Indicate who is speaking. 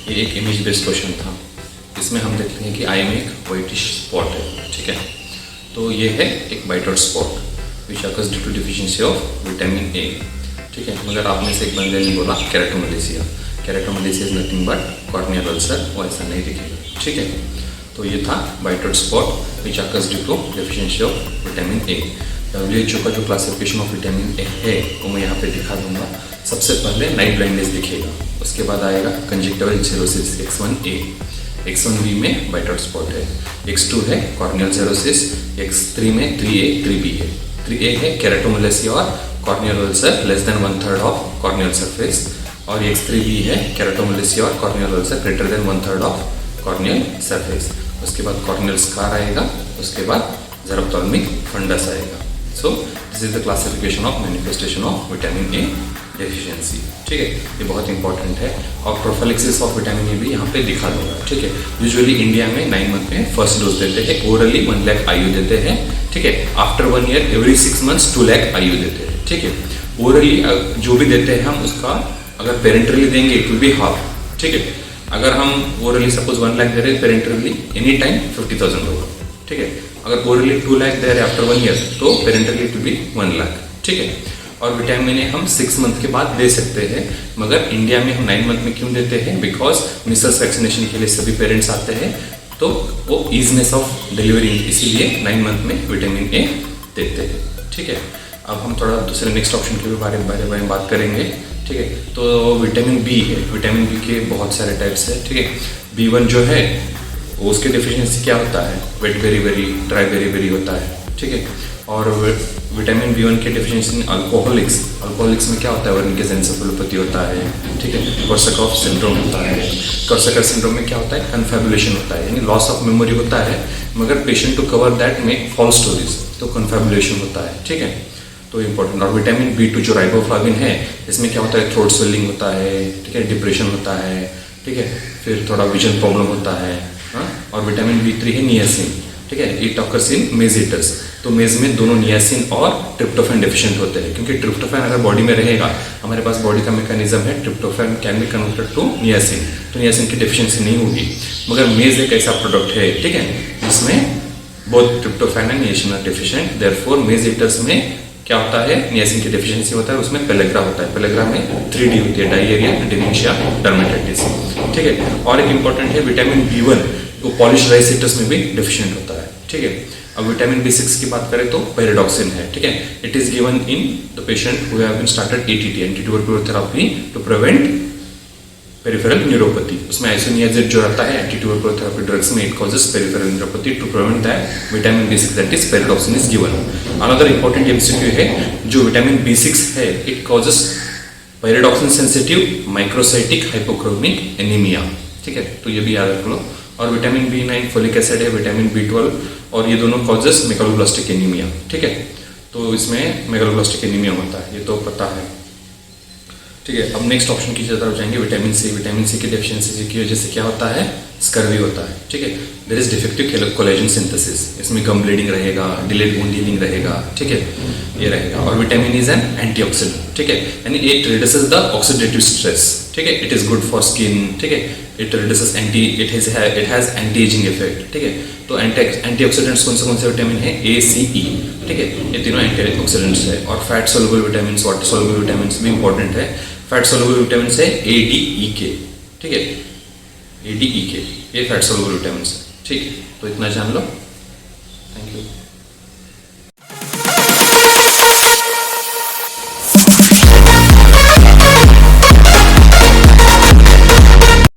Speaker 1: ये एक image based question था। इसमें हम देखते हैं कि आई में एक वाइटिश स्पॉट है, ठीक है। तो ये है एक white out spot which occurs due to deficiency of vitamin A, ठीक है। मगर आप में से एक बंदे ने बोला keratomalacia. Keratomalacia is nothing but corneal ulcer, वो ऐसा नहीं दिखेगा, ठीक है। तो ये था white out spot which occurs due to deficiency of vitamin A. WHO का जो क्लासिफिकेशन ऑफ विटामिन ए है वो मैं यहाँ पे दिखा दूंगा। सबसे पहले नाइट ब्लाइंडनेस दिखेगा, उसके बाद आएगा कंजक्टिवल सेरोसिस X1A, X1B में वाइट आउट स्पॉट है, X2 है कॉर्नियल सेरोसिस, X3 में 3A 3B है। 3A है केराटोमलेशिया और corneal ulcer less than 1/3 of corneal surface, और X3B है केराटोमलेशिया और corneal ulcer greater than 1/3 of corneal surface. उसके बाद कॉर्नियल स्कार आएगा, उसके बाद ज़ेरोप्थाल्मिक फंडस आएगा। So this is the classification of manifestation of vitamin A deficiency, ठीक है। ये बहुत इंपॉर्टेंट है और प्रोफिलैक्सिस ऑफ विटामिन ए भी यहाँ पे दिखा दूंगा, ठीक है। यूजुअली इंडिया में 9 मंथ में फर्स्ट डोज देते हैं, ओरली 1 लाख IU देते हैं, ठीक है। After 1 year every 6 months 2 lakh IU देते हैं, ठीक है। ओरली जो भी देते हैं हम उसका अगर पेरेंटली देंगे इट विल बी हाफ, ठीक है। अगर हम ओरली सपोज 1 लाख दे रहे हैं पेरेंटली एनी टाइम 50,000 होगा, ठीक है। अगर ओरली 2 लाख दे रहे हैं आफ्टर 1 ईयर तो parenterally it will be 1 lakh, ठीक है। और विटामिन ए हम 6 मंथ के बाद दे सकते हैं, मगर इंडिया में हम 9 मंथ में क्यों देते हैं? बिकॉज मिसल्स वैक्सीनेशन के लिए सभी पेरेंट्स आते हैं, तो वो ईजनेस ऑफ डिलीवरी, इसीलिए 9 मंथ में विटामिन ए देते हैं, ठीक है। अब हम थोड़ा दूसरे नेक्स्ट ऑप्शन के बारे में बात करेंगे, ठीक है। तो विटामिन बी है, विटामिन बी के बहुत सारे टाइप्स है, ठीक है। B1 जो है उसके डेफिशिएंसी क्या होता है? Wet beriberi, dry beriberi होता है, ठीक है। और विटामिन B1 के डेफिशिएंसी में अल्कोहलिक्स में क्या होता है? वर्निकेस एन्सेफेलोपैथी होता है, ठीक है। कोर्सैकॉफ सिंड्रोम होता है। कोर्सैकर सिंड्रोम में क्या होता है? कन्फैबुलेशन होता है, यानी लॉस ऑफ मेमोरी होता है, मगर patient to cover that make false stories, तो कन्फैबुलेशन होता है, ठीक है। तो इम्पोर्टेंट। और विटामिन B2 जो राइबोफ्लाविन है, इसमें क्या होता है? थ्रोट स्वेलिंग होता है, ठीक है, डिप्रेशन होता है, ठीक है, फिर थोड़ा विजन प्रॉब्लम होता है, हाँ। और विटामिन B3 है नियासिन, ठीक है। इट ऑकर्स इन मेज ईटर्स, तो मेज में दोनों नियासिन और ट्रिप्टोफैन डेफिशिएंट होते हैं, क्योंकि ट्रिप्टोफैन अगर बॉडी में रहेगा, हमारे पास बॉडी का मैकेनिज्म है, tryptophan can be converted to niacin, तो नियासिन की डेफिशिएंसी नहीं होगी। मगर मेज एक ऐसा प्रोडक्ट है, ठीक है, जिसमें both tryptophan and niacin are deficient, therefore maize eaters में क्या होता है? नियासिन की डेफिशिएंसी होता है, उसमें पेलेग्रा होता है, पेलेग्रा में 3D होती है, डायरिया, डिमेंशिया, डर्मेटाइटिस, ठीक है। और एक इंपॉर्टेंट है विटामिन B1, वो पॉलिश राइस ईटर्स में भी डेफिशिएंट होता है, ठीक है। अब विटामिन B6 की बात करें तो पेरिडॉक्सिन है, ठीक है। It is given in the patient who have been started ATT, anti tubercular therapy, to prevent peripheral neuropathy. उसमें आइसोनियाजिड जो रहता है एंटी ट्यूबरकुलर थेरेपी ड्रग्स में, it causes peripheral neuropathy, to prevent that vitamin B6 that is pyridoxine is given. Another important MCQ है, जो vitamin B6 है it causes pyridoxine sensitive microcytic hypochromic anaemia, ठीक है, तो ये भी याद रख लो। और विटामिन B9 फोलिक एसिड है, विटामिन B12, और ये दोनों कॉजेस मेगालोब्लास्टिक एनीमिया, ठीक है। तो इसमें मेगालोब्लास्टिक एनीमिया होता है, ये तो पता है, ठीक है। अब नेक्स्ट ऑप्शन की तरफ जाएंगे, विटामिन सी। विटामिन सी की डेफिशिएंसी की वजह से क्या होता है? स्कर्वी होता है, ठीक है। There is defective collagen synthesis, इसमें गम ब्लीडिंग रहेगा, डिलेड वुंड हीलिंग रहेगा, ठीक है, ये रहेगा। और विटामिन इज एन एंटीऑक्सीडेंट, ठीक है, यानी it reduces the oxidative stress, ठीक है। It is good for skin, ठीक है। It reduces it has anti ageing effect, ठीक है। तो एंटीऑक्सीडेंट्स कौन से विटामिन है? A, C, E, ठीक है, ये तीनों एंटीऑक्सीडेंट्स है। और fat soluble vitamin, water soluble vitamin भी इंपॉर्टेंट है। फैट सोलुबल विटामिन है A, D, E, K, ठीक है, A, D, E, K, ये फैट सोलुबल विटामिन है, ठीक है। तो इतना जान लो, थैंक यू।